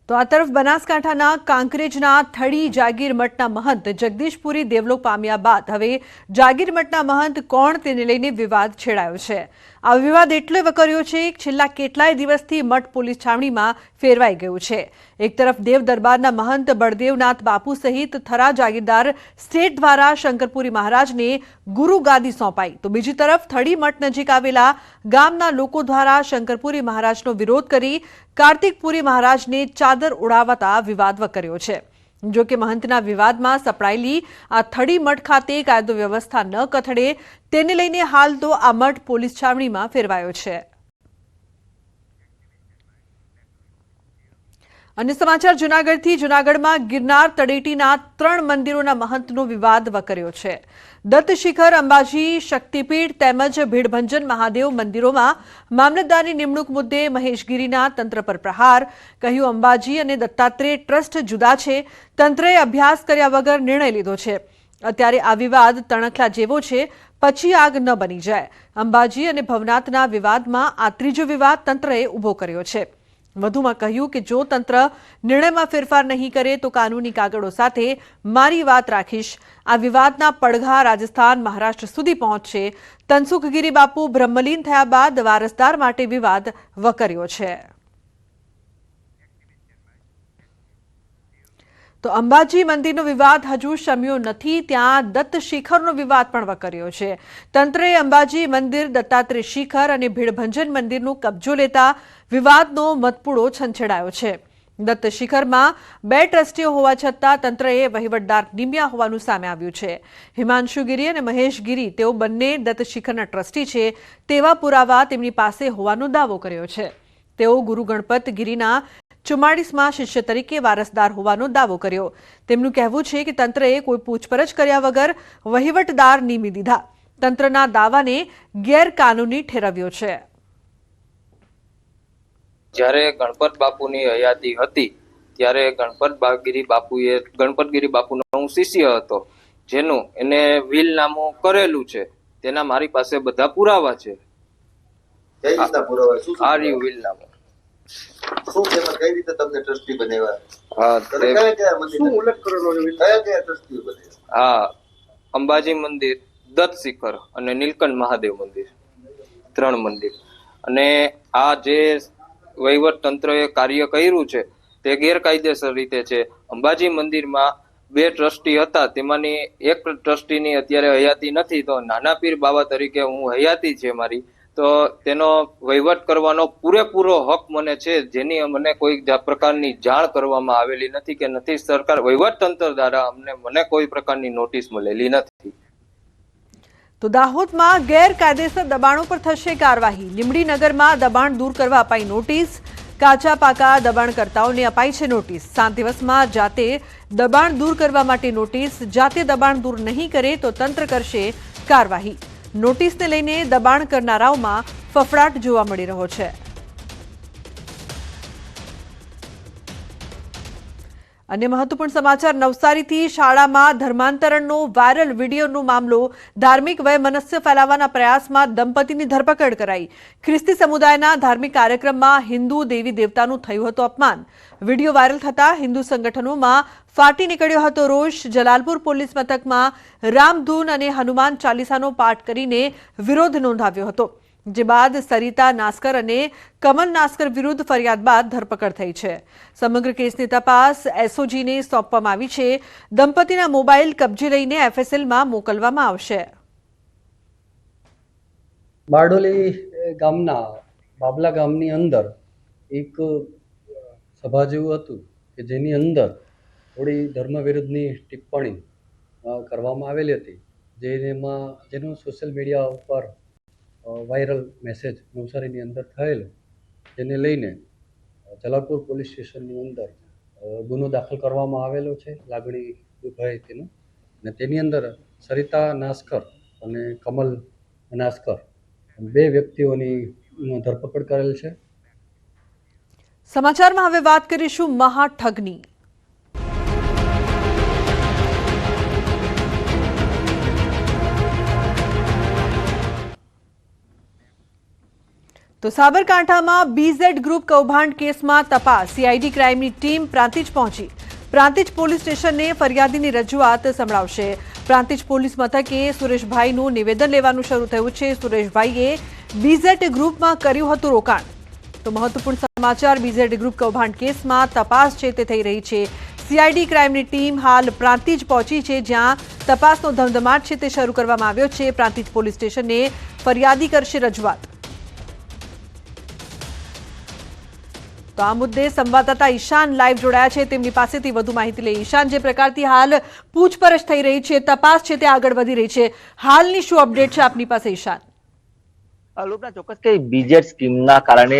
તો આ તરફ બનાસકાંઠાના કાંકરેજના થડી જાગીર મઠના મહંત જગદીશપુરી દેવલોક પામ્યા બાદ હવે જાગીર મઠના મહંત કોણ તેને લઈને વિવાદ છેડાયો છે। આ વિવાદ એટલો વકર્યો છે કે છેલ્લા કેટલાય દિવસથી મઠ પોલીસ છાવણીમાં ફેરવાઈ ગયું છે। એક તરફ દેવ દરબારના મહંત બળદેવનાથ બાપુ સહિત થરા જાગીરદાર સ્ટેટ દ્વારા શંકરપુરી મહારાજને ગુરુ ગાદી સોંપાઈ, તો બીજી તરફ થડી મઠ નજીક આવેલા ગામના લોકો દ્વારા શંકરપુરી મહારાજનો વિરોધ કરી કાર્તિકપુરી મહારાજને ચાદર ઉડાવતા વિવાદ વકર્યો છે। જો કે મહંતના વિવાદમાં સપડાયેલી આ થડી મઠ ખાતે કાયદો વ્યવસ્થા ન કથળે તેને લઈને હાલ તો આ મઠ પોલીસ છાવણીમાં ફેરવાયો છે। अन्य समाचार जूनागढ़ जूनागढ़ में गिरनार तड़ेटीना 3 मंदिरों महंतनो विवाद वकर्यो छे। दत्त शिखर, अंबाजी शक्तिपीठ तेमज भीड़भंजन महादेव मंदिरों में मामलतदारनी निमणूक मुद्दे महेशगिरीना तंत्र पर प्रहार, कह્યું अंबाजी और दत्तात्रेय ट्रस्ट जुदा छे, तंत्रए अभ्यास कर्या वगर निर्णय लीधो छे। अत्यारे आ विवाद तणखला जेवो छे, पछी आग न बनी जाए। अंबाजी और भवनाथना विवादमां आ त्रीजो विवाद तंत्रए उभो कर्यो छे। વધુમાં કહ્યું કે જો તંત્ર નિર્ણયમાં ફેરફાર નહીં કરે તો કાનૂની કાગળો સાથે મારી વાત રાખીશ। આ વિવાદના પડઘા રાજસ્થાન, મહારાષ્ટ્ર સુધી પહોંચશે। તનસુખગીરી બાપુ બ્રહ્મલીન થયા બાદ વારસદાર માટે વિવાદ વકર્યો છે। તો અંબાજી મંદિરનો વિવાદ હજુ શમ્યો નથી, ત્યાં દત્ત શિખરનો વિવાદ પણ વકર્યો છે। તંત્રએ અંબાજી મંદિર, દત્તાત્રેય શિખર અને ભીડભંજન મંદિરનો કબજો લેતા વિવાદનો મતપૂડો છંછેડાયો છે। દત્ત શિખરમાં 2 ટ્રસ્ટીઓ હોવા છતાં તંત્રએ વહીવટદાર નિમ્યા હોવાનું સામે આવ્યું છે। હિમાંશુ ગીરી અને મહેશ ગીરી તેઓ બંને દત્ત શિખરના ટ્રસ્ટી છે તેવા પુરાવા તેમની પાસે હોવાનો દાવો કર્યો છે। તેઓ ગુરુ ગણપત ગીરીના 44મા શિષ્ય તરીકે વારસદાર હોવાનો દાવો કર્યો। તેમનું કહેવું છે કે તંત્રએ કોઈ પૂછપરછ કર્યા વગર વહીવટદાર નિમી દીધા। તંત્રના દાવાને ગેરકાનૂની ઠેરવ્યો છે। જ્યારે ગણપત બાપુની હયાતી હતી ત્યારે ગણપતગીરી બાપુનો હું શિષ્ય હતો, જેનું એને વીલનામું કરેલું છે, તેના મારી પાસે બધા પુરાવા છે। કઈ રીતના પુરાવા? શું આ રહ્યું વીલનામું। શું એમાં કઈ રીતે તમને ટ્રસ્ટી બનાવ્યા? હા, કયા મંદિર શું ઉલ્લેખ કરેલો છે? કયા ટ્રસ્ટી બનાવ્યા? હા, અંબાજી મંદિર, દત્ત શિખર અને નીલકંઠ મહાદેવ મંદિર, 3 મંદિર। અને આ જે વહીવટ તંત્રએ કાર્ય કર્યું છે તે ગેરકાયદેસર રીતે છે। અંબાજી મંદિરમાં 2 ટ્રસ્ટી હતા, તેમાંની એક ટ્રસ્ટીની અત્યારે હયાતી નથી, તો નાના પીર બાવા તરીકે હું હયાતી છે મારી, તો તેનો વહીવટ કરવાનો પૂરેપૂરો હક મને છે, જેની મને કોઈ પ્રકારની જાણ કરવામાં આવેલી નથી કે નથી સરકાર વહીવટ તંત્ર દ્વારા મને કોઈ પ્રકારની નોટિસ મળેલી નથી। તો દાહોદમાં ગેરકાયદેસર દબાણો પર થશે કાર્યવાહી। લીંબડીનગરમાં દબાણ દૂર કરવા અપાઈ નોટિસ। કાચા પાકા દબાણકર્તાઓને અપાઈ છે નોટિસ। 7 દિવસમાં જાતે દબાણ દૂર કરવા માટે નોટિસ। જાતે દબાણ દૂર નહીં કરે તો તંત્ર કરશે કાર્યવાહી। નોટિસને લઈને દબાણ કરનારાઓમાં ફફડાટ જોવા મળી રહ્યો છે। अन्य महत्वपूर्ण समाचार नवसारी शाळामां धर्मांतरणनो वायरल वीडियोनो मामलो। धार्मिक वैमनस्य फैलाववाना प्रयासमां दंपतीनी धरपकड़ कराई। ख्रिस्ती समुदायना धार्मिक कार्यक्रममां हिंदू देवी देवतानुं थयुं हतुं अपमान। वीडियो वायरल थता हिंदू संगठनोमां फाटी निकळ्यो हतो रोष। जलालपुर पोलीस मथकमां रामधून अने हनुमान चालीसानो पाठ करीने विरोध नोंधाव्यो हतो, जे बाद सरिता नास्कर और कमल नास्कर विरुद्ध फरियाद बाद धरपकड़ थई छे। समग्र केसनी तपास एसओजी ने सौंपवामां आवी छे। दंपतीना मोबाइल कब्जे लईने एफएसएल में मोकलवामां आवशे। बारडोली गामना बाबला गामनी अंदर एक सभा जेवुं हतुं के जेनी अंदर थोड़ी धर्म विरुद्धनी टिप्पणी करवामां आवेली हती, जेनो सोशल मीडिया पर वायरल मैसेज नवसारी अंदर थयेलो, जेने लईने जलालपुर पोलीस स्टेशननी अंदर गुनो दाखल करवामां आवेलो छे। लागणी दुभाई तेनो ने तेनी अंदर सरिता नास्कर अने कमल नास्कर 2 व्यक्तिओनी धरपकड़ करेल छे। समाचार में हवे बात करीशुं महाठगनी। તો સાબરકાંઠામાં બીઝેડ ગ્રુપ કૌભાંડ કેસમાં તપાસ સીઆઈડી ક્રાઇમની ટીમ પ્રાંતિજ પહોંચી. પ્રાંતિજ પોલીસ સ્ટેશનને ફરિયાદીની રજૂઆત સંભળાવશે. પ્રાંતિજ પોલીસ મથકે સુરેશભાઈનું નિવેદન લેવાનું શરૂ થયું છે. સુરેશભાઈએ બીઝેડ ગ્રુપમાં કર્યું હતું રોકાણ. તો મહત્વપૂર્ણ સમાચાર, બીઝેડ ગ્રુપ કૌભાંડ કેસમાં તપાસ છે તે થઈ રહી છે. સીઆઈડી ક્રાઇમની ટીમ હાલ પ્રાંતિજ પહોંચી છે, જ્યાં તપાસનો ધમધમાટ છે તે શરૂ કરવામાં આવ્યો છે. પ્રાંતિજ પોલીસ સ્ટેશનને ફરિયાદી કરશે રજૂઆત. તો આ મુદ્દે સંવાદદાતા ઈશાન લાઈવ જોડાયા છે, તેમની પાસેથી વધુ માહિતી લઈ. ઈશાન, જે પ્રકારથી હાલ પૂછપરછ થઈ રહી છે, તપાસ છે તે આગળ વધી રહી છે, હાલની શું અપડેટ છે આપની પાસે ઈશાન? લોકોના ચોક્કસ કે બીજેડ સ્કીમના કારણે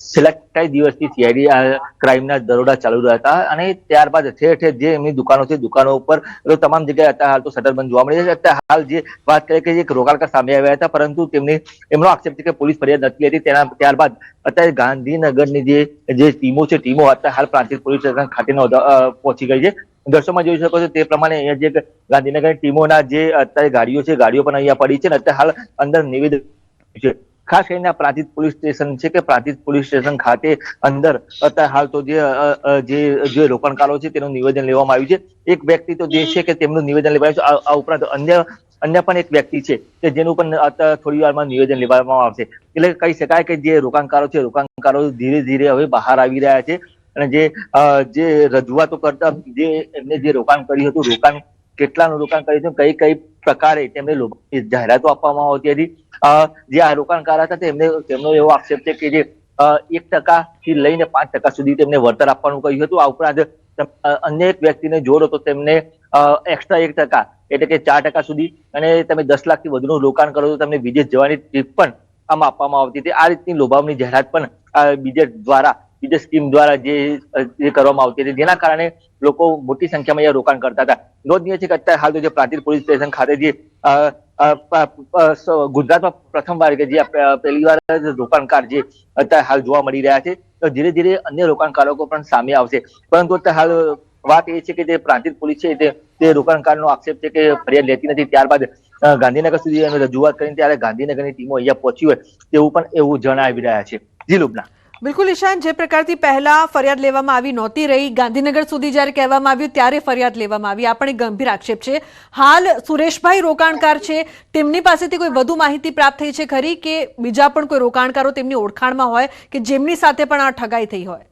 છેલ્લા કેટલાય દિવસથી સીઆઈડી ક્રાઇમના દરોડા ચાલુ રહ્યા હતા અને ત્યારબાદ ઠેર ઠેર જે એમની દુકાનો છે, દુકાનો ઉપર તમામ જગ્યાએ અત્યારે હાલ તો શટરબંધ જોવા મળી છે. અત્યારે હાલ જે વાત કરીએ કે એક રોકાણકાર સામે આવ્યા હતા, પરંતુ એમનો આક્ષેપ છે કે પોલીસ ફરિયાદ નથી હતી. ત્યારબાદ અત્યારે ગાંધીનગરની જે ટીમો છે, ટીમો અત્યારે હાલ પ્રાંતિજ પોલીસ સ્ટેશન ખાતે પહોંચી ગઈ છે. દ્રશ્યોમાં જોઈ શકો છો તે પ્રમાણે અહીંયા જે ગાંધીનગર ટીમોના જે અત્યારે ગાડીઓ છે, ગાડીઓ પણ અહીંયા પડી છે અને અત્યારે હાલ અંદર નિવેદન છે. ખાસ કરીને પ્રાંતિજ પોલીસ સ્ટેશન છે કે પ્રાંતિજ પોલીસ સ્ટેશન ખાતે અંદર અત્યારે હાલ તો જે રોકાણકારો છે તેનું નિવેદન લેવામાં આવ્યું છે. એક વ્યક્તિ તો જે છે કે તેમનું નિવેદન લેવાયું છે. આ ઉપરાંત અન્ય પણ એક વ્યક્તિ છે કે જેનું પણ થોડી વારમાં નિવેદન લેવામાં આવશે. એટલે કહી શકાય કે જે રોકાણકારો છે, રોકાણકારો ધીરે ધીરે હવે બહાર આવી રહ્યા છે અને જે રજૂઆતો કરતા એમને જે રોકાણ કર્યું હતું, રોકાણ કેટલાનું રોકાણ કર્યું હતું, કઈ પ્રકારે તેમને જાહેરાતો આપવામાં આવતી હતી. જે આ રોકાણકાર હતા તેમનો એવો આક્ષેપ છે કે જે 1% થી લઈને 5% સુધી તેમને વળતર આપવાનું કહ્યું હતું. આ ઉપરાંત અન્ય એક વ્યક્તિને જોડો તો તેમને એક્સ્ટ્રા 1% એટલે કે 4% સુધી, અને તમે 10 લાખથી વધુનું રોકાણ કરો તો તમને વિદેશ જવાની ટ્રીપ પણ આમાં આપવામાં આવતી હતી. આ રીતની લોભાવની જાહેરાત પણ બીજેડ સ્કીમ દ્વારા જે કરવામાં આવતી હતી, જેના કારણે લોકો મોટી સંખ્યામાં અહીંયા રોકાણ કરતા હતા. નોંધનીય છે કે અત્યારે હાલ તો જે પ્રાંતિજ પોલીસ સ્ટેશન ખાતે જે ગુજરાતમાં પ્રથમવાર કે જે પહેલી વાર રોકાણકાર જે અત્યારે હાલ જોવા મળી રહ્યા છે, તો ધીરે ધીરે અન્ય રોકાણકારો પણ સામે આવશે. પરંતુ અત્યારે હાલ વાત એ છે કે જે પ્રાંતિજ પોલીસ છે તે રોકાણકારનો આક્ષેપ છે કે ફરિયાદ લેતી નથી. ત્યારબાદ ગાંધીનગર સુધી અમે રજૂઆત કરીને ત્યારે ગાંધીનગરની ટીમો અહીંયા પહોંચી હોય તેવું પણ એવું જણાવી રહ્યા છે. જી લુબના. બિલકુલ ઈશાન, જે પ્રકારથી પહેલા ફરિયાદ લેવામાં આવી નહોતી રહી, ગાંધીનગર સુધી જ્યારે કહેવામાં આવ્યું ત્યારે ફરિયાદ લેવામાં આવી, આ પણ એક ગંભીર આક્ષેપ છે. હાલ સુરેશભાઈ રોકાણકાર છે, તેમની પાસેથી કોઈ વધુ માહિતી પ્રાપ્ત થઈ છે ખરી કે બીજા પણ કોઈ રોકાણકારો તેમની ઓળખાણમાં હોય કે જેમની સાથે પણ આ ઠગાઈ થઈ હોય?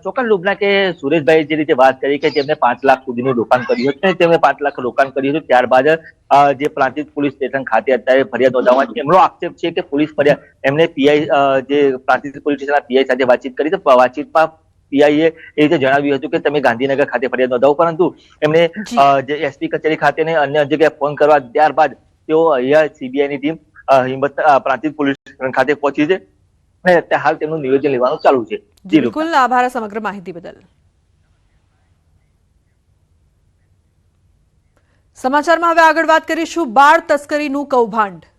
ચોક્કસ લુબના, કે સુરેશભાઈ જે રીતે વાત કરી કે તેમને 5 લાખ સુધીનું રોકાણ કર્યું હતું, તેમને 5 લાખ રોકાણ કર્યું હતું. ત્યારબાદ જે પ્રાંતિજ પોલીસ સ્ટેશન ખાતે અત્યારે ફરિયાદ નોંધાવવા એમનો આક્ષેપ છે કે પોલીસ ફરિયાદ એમને પીઆઈ જે પ્રાંતિજ પોલીસ સ્ટેશનના પીઆઈ સાથે વાતચીત કરી. તો વાતચીતમાં પીઆઈએ એ રીતે જણાવ્યું હતું કે તમે ગાંધીનગર ખાતે ફરિયાદ નોંધાવો, પરંતુ એમને જે એસપી કચેરી ખાતે ને અન્ય જગ્યાએ ફોન કરવા ત્યારબાદ તેઓ અહીંયા સીબીઆઈની ટીમ હિંમત પ્રાંતિજ પોલીસ સ્ટેશન ખાતે પહોંચી છે અને અત્યારે હાલ તેમનું નિવેદન લેવાનું ચાલુ છે. બિલકુલ, આભાર સમગ્ર માહિતી બદલ. સમાચારમાં હવે આગળ વાત કરીશું બાળ તસ્કરીનું કૌભાંડ.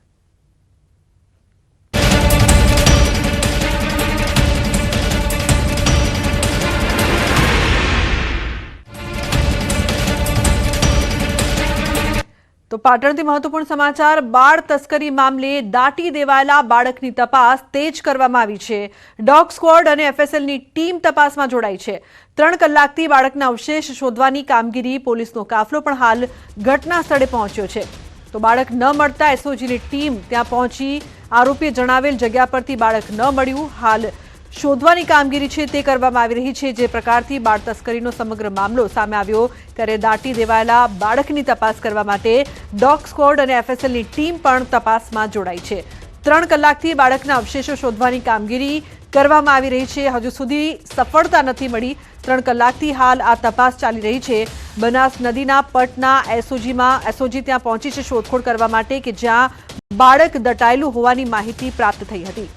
તો પાટણથી મહત્વપૂર્ણ સમાચાર, બાળ તસ્કરી મામલે દાટી દેવાયેલા બાળકની તપાસ તેજ કરવામાં આવી છે. ડોગ સ્ક્વોડ અને એફએસએલની ટીમ તપાસમાં જોડાઈ છે. 3 કલાકથી બાળકના અવશેષ શોધવાની કામગીરી, પોલીસનો કાફલો પણ હાલ ઘટના સ્થળે પહોંચ્યો છે. તો બાળક ન મળતા એસઓજીની ટીમ ત્યાં પહોંચી. આરોપીએ જણાવેલ જગ્યા પરથી બાળક ન મળ્યું. હાલ શોધવાની કામગીરી છે તે કરવામાં આવી રહી છે. જે પ્રકારથી બાળ તસ્કરીનો સમગ્ર મામલો સામે આવ્યો ત્યારે દાટી દેવાયેલા બાળકની તપાસ કરવા માટે ડોગ સ્ક્વોડ અને એફએસએલની ટીમ પણ તપાસમાં જોડાઈ છે. 3 કલાકથી બાળકના અવશેષો શોધવાની કામગીરી કરવામાં આવી રહી છે. હજુ સુધી સફળતા નથી મળી. 3 કલાકથી હાલ આ તપાસ ચાલી રહી છે. બનાસ નદીના પટના એસઓજી ત્યાં પહોંચી છે શોધખોળ કરવા માટે કે જ્યાં બાળક દટાયેલું હોવાની માહિતી પ્રાપ્ત થઈ હતી.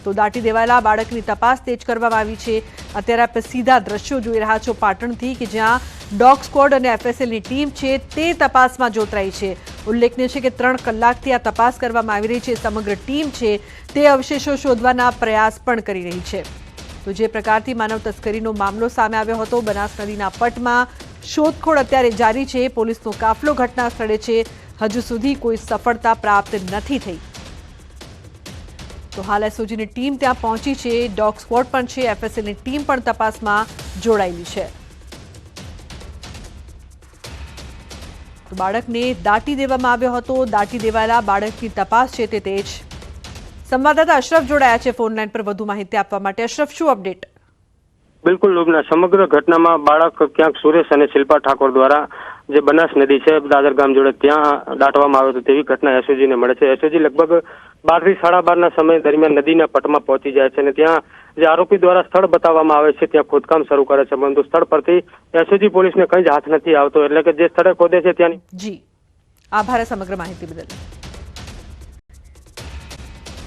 તો દાટી દેવાયેલા બાળકની તપાસ તેજ કરવામાં આવી છે. અત્યારે આપણે સીધા દ્રશ્યો જોઈ રહ્યા છો પાટણથી કે જ્યાં ડોગ સ્ક્વોડ અને એફએસએલની ટીમ છે તે તપાસમાં જોતરાઈ છે. ઉલ્લેખનીય છે કે 3 કલાકથી આ તપાસ કરવામાં આવી રહી છે. સમગ્ર ટીમ છે તે અવશેષો શોધવાના પ્રયાસ પણ કરી રહી છે. તો જે પ્રકારથી માનવ તસ્કરીનો મામલો સામે આવ્યો હતો બનાસ નદીના પટમાં, શોધખોળ અત્યારે જારી છે. પોલીસનો કાફલો ઘટના સ્થળે છે. હજુ સુધી કોઈ સફળતા પ્રાપ્ત નથી થઈ. તો હાલ એસઓજીની ટીમ ત્યાં પહોંચી છે, ડોગ સ્ક્વોડ પણ છે, એફએસએલની ટીમ પણ તપાસમાં જોડાયેલી છે. તો બાળકને દાટી દેવામાં આવ્યો હતો. દાટી દેવાયેલા બાળકની તપાસ છે તે તેજ. સંવાદદાતા અશરફ જોડાયા છે ફોન લાઈન પર વધુ માહિતી આપવા માટે. અશરફ, શું અપડેટ? બિલકુલ લુબના, સમગ્ર ઘટનામાં બાળક ક્યાંક સુરેશ અને શિલ્પા ઠાકોર દ્વારા જે બનાસ નદી છે દાદર ગામ જોડે ત્યાં દાટવામાં આવ્યો હતો તેવી ઘટના એસઓજીને મળે છે. એસઓજી લગભગ 12 થી 12:30 સમય દરમિયાન નદીના પટમાં પહોંચી જાય છે અને ત્યાં જે આરોપી દ્વારા સ્થળ બતાવવામાં આવે છે ત્યાં ખોદકામ શરૂ કરે છે, પરંતુ સ્થળ પરથી એસઓજી પોલીસને કંઈ જ હાથ નથી આવતો, એટલે કે જે સ્થળે ખોદે છે ત્યાંની જી, આભાર સમગ્ર માહિતી બદલ.